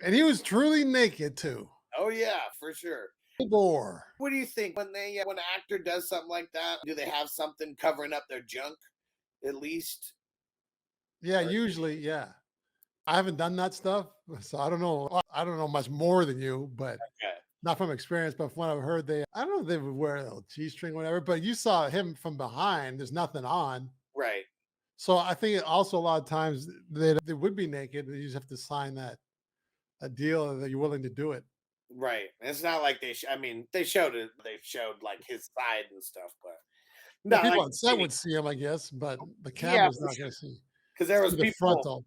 [SPEAKER 3] And he was truly naked too.
[SPEAKER 2] Oh yeah, for sure.
[SPEAKER 3] Bore.
[SPEAKER 2] What do you think when an actor does something like that? Do they have something covering up their junk, at least?
[SPEAKER 3] Yeah, usually, yeah. I haven't done that stuff, so I don't know. I don't know much more than you, but not from experience. But from what I've heard, I don't know if they would wear a little G-string or whatever. But you saw him from behind. There's nothing on.
[SPEAKER 2] Right.
[SPEAKER 3] So I think also a lot of times they would be naked. You just have to sign a deal that you're willing to do it.
[SPEAKER 2] Right. It's not like they showed it. They showed like his side and stuff, but
[SPEAKER 3] the people
[SPEAKER 2] like
[SPEAKER 3] on set would see him, I guess, but the camera's not going to see.
[SPEAKER 2] Because there was people.
[SPEAKER 3] Frontal.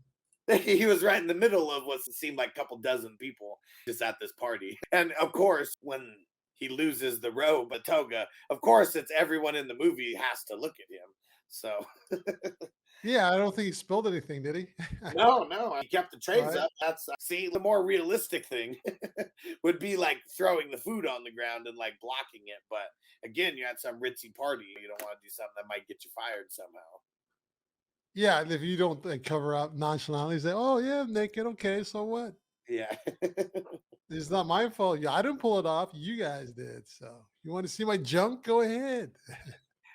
[SPEAKER 2] He was right in the middle of what seemed like a couple dozen people just at this party. And of course, when he loses the robe, a toga, of course, it's everyone in the movie has to look at him. So.
[SPEAKER 3] Yeah, I don't think he spilled anything, did he?
[SPEAKER 2] No, he kept the trays up. That's the more realistic thing would be like throwing the food on the ground and like blocking it. But again, you're at some ritzy party. You don't want to do something that might get you fired somehow.
[SPEAKER 3] Yeah, if you don't cover up nonchalantly, say, "Oh yeah, naked, okay, so what?"
[SPEAKER 2] Yeah,
[SPEAKER 3] it's not my fault. Yeah, I didn't pull it off. You guys did. So you want to see my junk? Go ahead.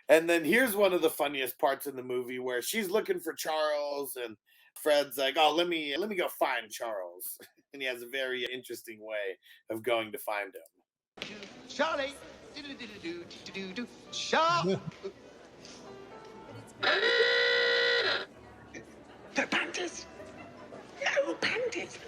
[SPEAKER 2] And then here's one of the funniest parts in the movie where she's looking for Charles and Fred's like, "Oh, let me go find Charles." And he has a very interesting way of going to find him.
[SPEAKER 5] Charlie, Charlie. The panties. No panties.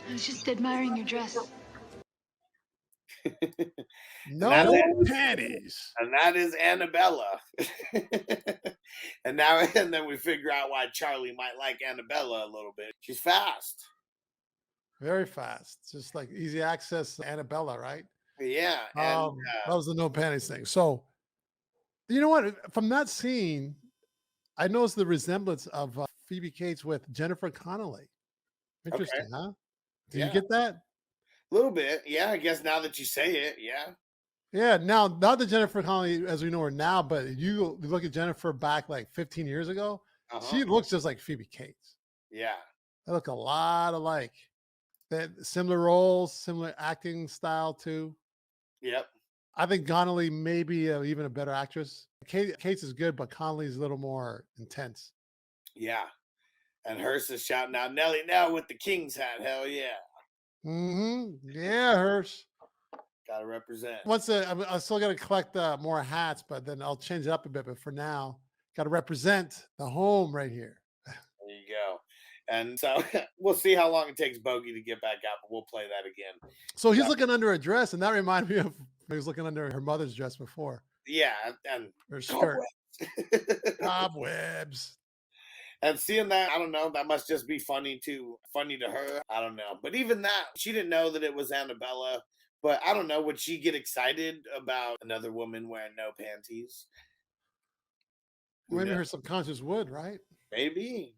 [SPEAKER 6] I was just admiring your dress.
[SPEAKER 3] No panties.
[SPEAKER 2] And that is Annabella. And then we figure out why Charlie might like Annabella a little bit. She's fast.
[SPEAKER 3] Very fast. Just like easy access to Annabella, right?
[SPEAKER 2] Yeah.
[SPEAKER 3] And, that was the no panties thing. So, you know what? From that scene, I noticed the resemblance of Phoebe Cates with Jennifer Connelly. Interesting, huh? Did you get that?
[SPEAKER 2] A little bit. Yeah, I guess now that you say it, yeah.
[SPEAKER 3] Yeah, now not the Jennifer Connelly as we know her now, but you look at Jennifer back like 15 years ago, she looks just like Phoebe Cates.
[SPEAKER 2] Yeah.
[SPEAKER 3] They look a lot alike. They similar roles, similar acting style too.
[SPEAKER 2] Yep.
[SPEAKER 3] I think Connelly may be even a better actress. Cates is good, but Connelly's a little more intense.
[SPEAKER 2] Yeah. And Hearst is shouting out, "Nelly now with the King's hat. Hell yeah."
[SPEAKER 3] Mm-hmm. Yeah, Hearst.
[SPEAKER 2] Gotta represent.
[SPEAKER 3] I still got to collect more hats, but then I'll change it up a bit. But for now, got to represent the home right here.
[SPEAKER 2] There you go. And so we'll see how long it takes Bogey to get back out, but we'll play that again.
[SPEAKER 3] So he's looking under a dress, and that reminded me of he was looking under her mother's dress before.
[SPEAKER 2] Yeah, and
[SPEAKER 3] her skirt. Cobwebs.
[SPEAKER 2] And seeing that, I don't know, that must just be funny to her. I don't know. But even that, she didn't know that it was Annabella. But I don't know, would she get excited about another woman wearing no panties?
[SPEAKER 3] Maybe her subconscious would, right?
[SPEAKER 2] Maybe.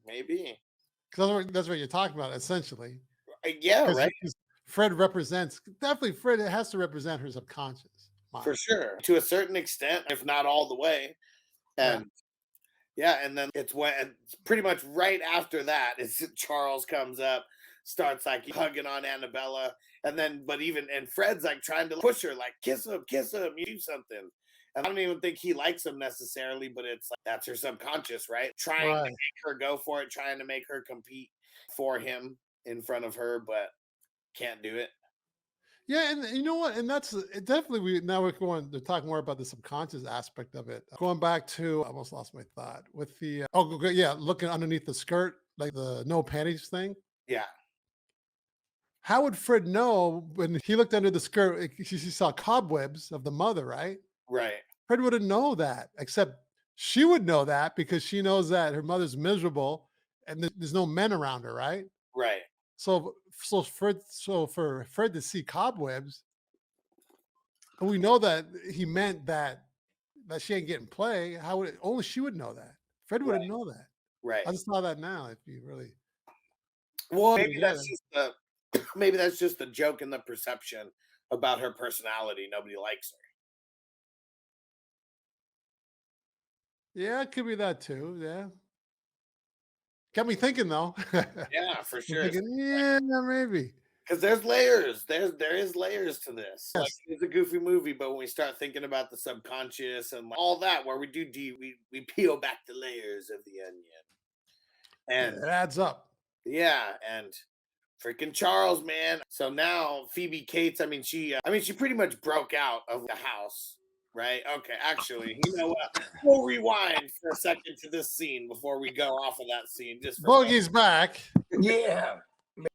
[SPEAKER 3] Because that's what you're talking about, essentially.
[SPEAKER 2] Yeah, right.
[SPEAKER 3] Fred Fred has to represent her subconscious mind.
[SPEAKER 2] For sure. To a certain extent, if not all the way. And Yeah, and then it's pretty much right after that, it's Charles comes up, starts like hugging on Annabella, and then and Fred's like trying to push her, like kiss him, you do something. And I don't even think he likes him necessarily, but it's like that's her subconscious, right? Trying to make her go for it, trying to make her compete for him in front of her, but can't do it.
[SPEAKER 3] Yeah, and you know what? And that's definitely now we're going to talk more about the subconscious aspect of it. Going back to, I almost lost my thought with the yeah, looking underneath the skirt, like the no panties thing.
[SPEAKER 2] Yeah.
[SPEAKER 3] How would Fred know when he looked under the skirt? He saw cobwebs of the mother, right?
[SPEAKER 2] Right.
[SPEAKER 3] Fred wouldn't know that, except she would know that because she knows that her mother's miserable and there's no men around her, right?
[SPEAKER 2] Right.
[SPEAKER 3] So for Fred to see cobwebs, and we know that he meant that she ain't getting play. How would only she would know that? Fred wouldn't know that.
[SPEAKER 2] Right.
[SPEAKER 3] I just saw that now. If you really,
[SPEAKER 2] well, maybe that's just the joke in the perception about her personality. Nobody likes her.
[SPEAKER 3] yeah, it could be that too. Yeah, got me thinking though.
[SPEAKER 2] Yeah, for sure.
[SPEAKER 3] Thinking, yeah, maybe.
[SPEAKER 2] Because there's layers. There is layers to this.
[SPEAKER 3] Yes.
[SPEAKER 2] Like it's a goofy movie, but when we start thinking about the subconscious and all that, where we peel back the layers of the onion, and
[SPEAKER 3] It adds up.
[SPEAKER 2] yeah, and freaking Charles, man. So now Phoebe Cates, she pretty much broke out of the house, right? Okay, actually, you know what? We'll rewind for a second to this scene before we go off of that scene.
[SPEAKER 3] Bogey's back.
[SPEAKER 4] Yeah.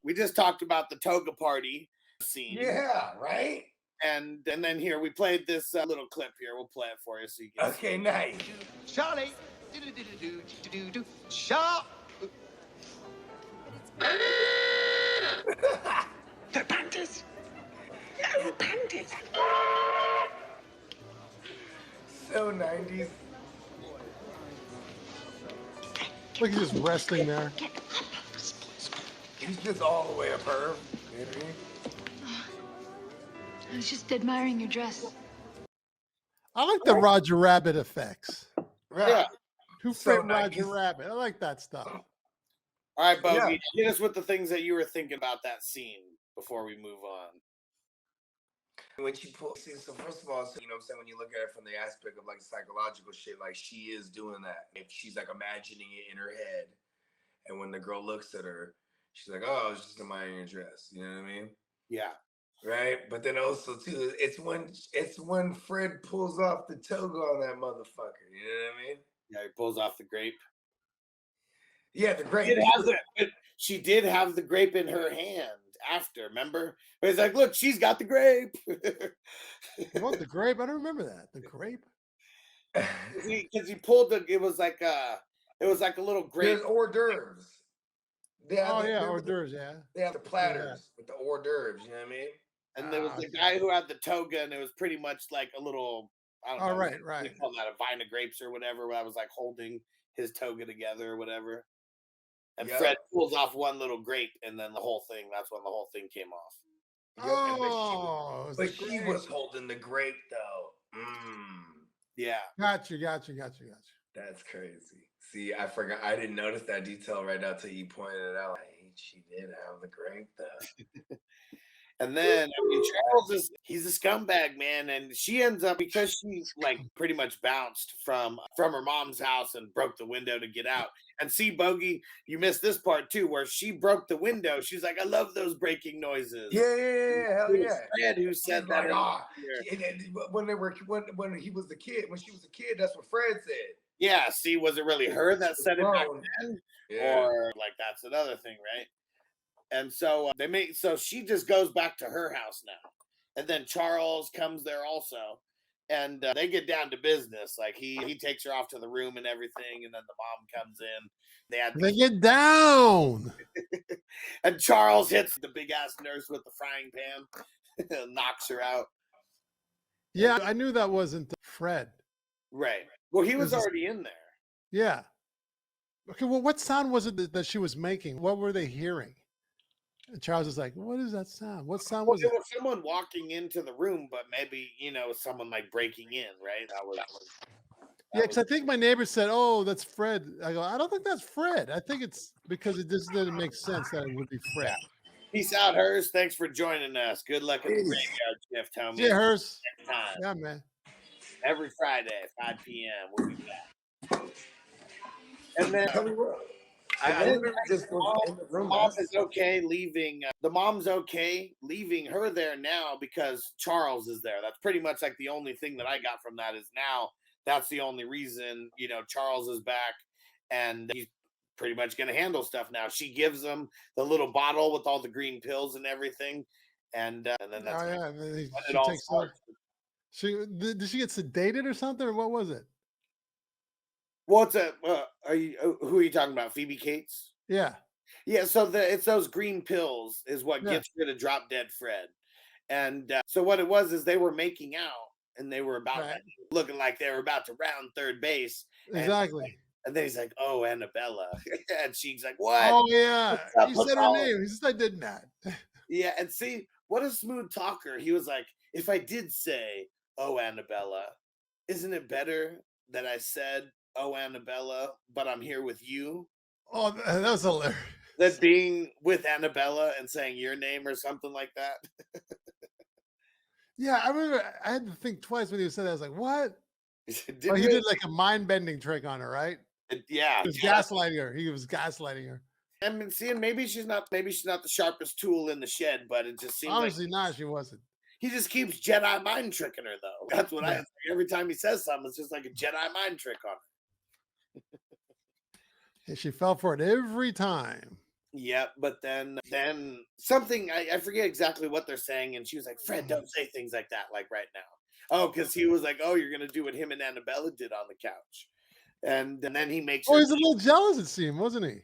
[SPEAKER 2] We just talked about the toga party scene.
[SPEAKER 4] Yeah, right?
[SPEAKER 2] And then here we played this little clip here. We'll play it for you so you can
[SPEAKER 4] Okay, nice.
[SPEAKER 5] Charlie. Sharp. The panties. No panties.
[SPEAKER 4] So 90s.
[SPEAKER 3] Look, he's just resting there.
[SPEAKER 4] He's just all the way up her. You know what I mean?
[SPEAKER 6] I was just admiring your dress.
[SPEAKER 3] I like the Roger Rabbit effects.
[SPEAKER 4] Right.
[SPEAKER 2] Yeah.
[SPEAKER 3] Who
[SPEAKER 4] So
[SPEAKER 3] framed Roger
[SPEAKER 4] 90s.
[SPEAKER 3] Rabbit? I like that stuff.
[SPEAKER 2] All right, Bogey, hit us with the things that you were thinking about that scene before we move on.
[SPEAKER 4] When she so first of all, so, you know what I'm saying, when you look at it from the aspect of like psychological shit, like she is doing that. If she's like imagining it in her head, and when the girl looks at her, she's like, oh, I was just admiring your dress. You know what I mean?
[SPEAKER 2] Yeah.
[SPEAKER 4] Right? But then also too, it's when Fred pulls off the toga on that motherfucker. You know what I mean?
[SPEAKER 2] Yeah, he pulls off the grape.
[SPEAKER 4] Yeah, the grape.
[SPEAKER 2] She did have the grape in her hand after, remember? But he's like, look, she's got the grape.
[SPEAKER 3] What, the grape? I don't remember that. The grape?
[SPEAKER 2] Because he pulled it was like a little grape.
[SPEAKER 4] There's hors d'oeuvres.
[SPEAKER 3] Hors d'oeuvres, yeah.
[SPEAKER 4] They have the platters with the hors d'oeuvres, you know what I mean?
[SPEAKER 2] And there was the guy who had the toga, and it was pretty much like a little, I don't know.
[SPEAKER 3] Right.
[SPEAKER 2] They call that a vine of grapes or whatever, where I was like holding his toga together or whatever. And Fred pulls off one little grape, and then that's when the whole thing came off.
[SPEAKER 3] Oh,
[SPEAKER 4] but she was holding the grape though.
[SPEAKER 2] Yeah.
[SPEAKER 3] Got you.
[SPEAKER 4] That's crazy. See, I forgot. I didn't notice that detail right now till you pointed it out. She did have the grape though.
[SPEAKER 2] And then Charles he's a scumbag, man, and she ends up, because she like pretty much bounced from her mom's house and broke the window to get out. And see, Bogey, you missed this part too, where she broke the window. She's like, I love those breaking noises.
[SPEAKER 4] Yeah, hell yeah.
[SPEAKER 2] Fred who said that.
[SPEAKER 4] When he was a kid, when she was a kid, that's what Fred said.
[SPEAKER 2] Yeah, see, was it really her that said it back then?
[SPEAKER 4] Yeah.
[SPEAKER 2] Or like that's another thing, right? And so so she just goes back to her house now. And then Charles comes there also. And they get down to business. Like he takes her off to the room and everything. And then the mom comes in.
[SPEAKER 3] They get down.
[SPEAKER 2] And Charles hits the big ass nurse with the frying pan. Knocks her out.
[SPEAKER 3] Yeah, I knew that wasn't Fred.
[SPEAKER 2] Right. Well, he was already in there.
[SPEAKER 3] Yeah. Okay, well, what sound was it that she was making? What were they hearing? And Charles is like, what is that sound? What sound was it?
[SPEAKER 2] It was someone walking into the room, but maybe, someone like breaking in, right? That was.
[SPEAKER 3] Yeah, because I think my neighbor said, "Oh, that's Fred." I go, "I don't think that's Fred. I think it's because it just didn't make sense that it would be Fred."
[SPEAKER 2] Yeah. Peace out, Hers. Thanks for joining us. Good luck at the
[SPEAKER 4] Peace.
[SPEAKER 2] graveyard shift, homie.
[SPEAKER 3] Yeah, Hers.
[SPEAKER 2] Next time.
[SPEAKER 3] Yeah, man.
[SPEAKER 2] Every Friday, 5 p.m. We'll be back. And then
[SPEAKER 4] Tell me what.
[SPEAKER 2] I
[SPEAKER 4] literally just was in the
[SPEAKER 2] the
[SPEAKER 4] room.
[SPEAKER 2] mom is okay leaving. The mom's okay leaving her there now because Charles is there. That's pretty much like the only thing that I got from that is now that's the only reason, Charles is back and he's pretty much going to handle stuff now. She gives him the little bottle with all the green pills and everything. And then that's when it all starts.
[SPEAKER 3] Did she get sedated or something, or what was it?
[SPEAKER 2] What's it? Who are you talking about? Phoebe Cates?
[SPEAKER 3] Yeah.
[SPEAKER 2] Yeah, so it's those green pills is what gets rid of drop dead Fred. And so what it was is they were making out and they were about looking like they were about to round third base.
[SPEAKER 3] Exactly.
[SPEAKER 2] And then he's like, "Oh, Annabella." And she's like, "What?"
[SPEAKER 3] Oh, yeah. He said her name. He said I did not.
[SPEAKER 2] Yeah, and see, what a smooth talker. He was like, "If I did say, 'Oh, Annabella,' isn't it better that I said, 'Oh, Annabella, but I'm here with you'?"
[SPEAKER 3] Oh, that was hilarious.
[SPEAKER 2] That being with Annabella and saying your name or something like that.
[SPEAKER 3] Yeah, I remember I had to think twice when he said that. I was like, what? He
[SPEAKER 2] Did
[SPEAKER 3] did like a mind-bending trick on her, right?
[SPEAKER 2] Yeah.
[SPEAKER 3] He was gaslighting her. He was gaslighting her.
[SPEAKER 2] I mean, seeing maybe she's not the sharpest tool in the shed, but it just seems
[SPEAKER 3] honestly not. She wasn't.
[SPEAKER 2] He just keeps Jedi mind tricking her though. That's what I every time he says something, it's just like a Jedi mind trick on her.
[SPEAKER 3] And she fell for it every time.
[SPEAKER 2] Yep, but then something I forget exactly what they're saying, and she was like, "Fred, don't say things like that, like right now." Oh, because he was like, "Oh, you're gonna do what him and Annabella did on the couch," and then he makes.
[SPEAKER 3] Oh, he's a little jealous, it seemed, wasn't he?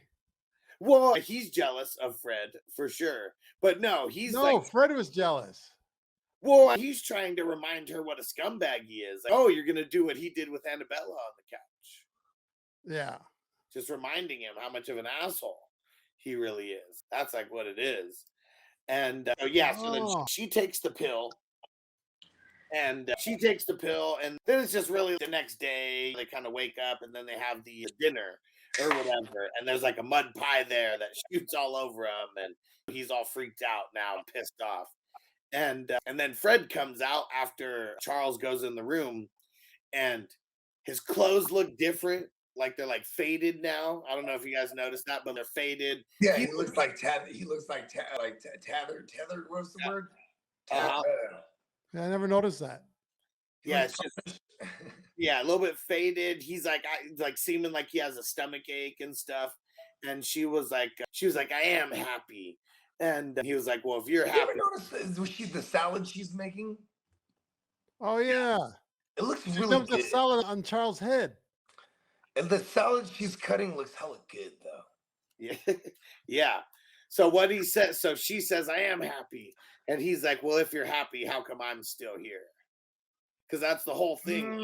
[SPEAKER 2] Well, he's jealous of Fred for sure, but no,
[SPEAKER 3] Fred was jealous.
[SPEAKER 2] Well, he's trying to remind her what a scumbag he is. Like, "Oh, you're gonna do what he did with Annabella on the couch."
[SPEAKER 3] Yeah,
[SPEAKER 2] just reminding him how much of an asshole he really is. That's like what it is. And so then she takes the pill. And then it's just really the next day they kind of wake up and then they have the dinner or whatever. And there's like a mud pie there that shoots all over him, and he's all freaked out now, pissed off. And then Fred comes out after Charles goes in the room, and his clothes look different. Like they're like faded now. I don't know if you guys noticed that, but they're faded.
[SPEAKER 4] Yeah, he looks like tethered. He looks like tethered. Tethered. What's the word?
[SPEAKER 3] Yeah, I never noticed that.
[SPEAKER 2] Yeah, it's just a little bit faded. He's like seeming like he has a stomach ache and stuff. And she was like, "I am happy." And he was like, "Well, if you're happy."
[SPEAKER 4] You ever notice the salad she's making?
[SPEAKER 3] Oh yeah,
[SPEAKER 4] it looks
[SPEAKER 3] she
[SPEAKER 4] really
[SPEAKER 3] dumped
[SPEAKER 4] good.
[SPEAKER 3] the salad on Charles' head.
[SPEAKER 4] And the salad she's cutting looks hella good, though.
[SPEAKER 2] Yeah. Yeah. So what he says, so she says, "I am happy." And he's like, "Well, if you're happy, how come I'm still here?" Because that's the whole thing.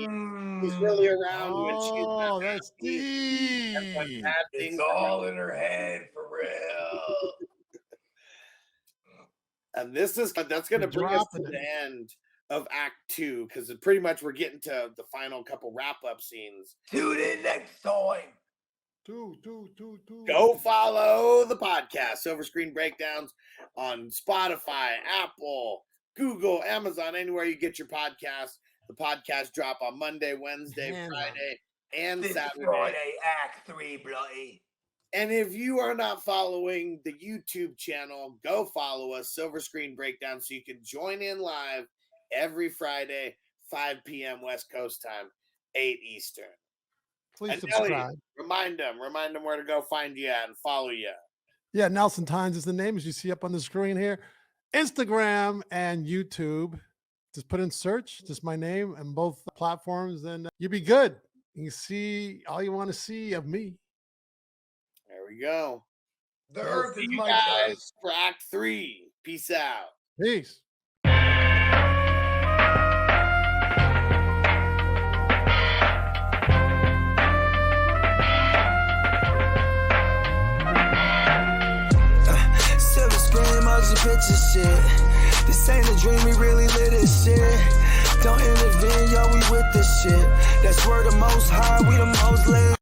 [SPEAKER 2] He's really around when she's not
[SPEAKER 3] that's
[SPEAKER 2] happy.
[SPEAKER 3] deep.
[SPEAKER 4] It's all in her head, for real.
[SPEAKER 2] And that's going to bring us to the end of Act 2, because pretty much we're getting to the final couple wrap-up scenes.
[SPEAKER 4] Tune in next time.
[SPEAKER 2] Go follow the podcast, Silver Screen Breakdowns, on Spotify, Apple, Google, Amazon, anywhere you get your podcasts. The podcast drop on Monday, Wednesday, Friday, and Saturday.
[SPEAKER 4] Friday, Act 3, bloody.
[SPEAKER 2] And if you are not following the YouTube channel, go follow us, Silver Screen Breakdown, so you can join in live every Friday, 5 p.m. West Coast time, 8 Eastern.
[SPEAKER 3] Please
[SPEAKER 2] and
[SPEAKER 3] subscribe.
[SPEAKER 2] Elliot, remind them where to go find you at and follow you.
[SPEAKER 3] Yeah, Nelson Tynes is the name, as you see up on the screen here. Instagram and YouTube. Just put in search, just my name, and both platforms, and you'll be good. You can see all you want to see of me.
[SPEAKER 2] There we go.
[SPEAKER 4] The earth is
[SPEAKER 2] you
[SPEAKER 4] my
[SPEAKER 2] guys for Act 3. Peace out.
[SPEAKER 3] Peace.
[SPEAKER 1] Silver screen, motion picture shit. This ain't a dream, we really live this shit. Don't intervene, yo, we with this shit. That's word the most high, we the most lit.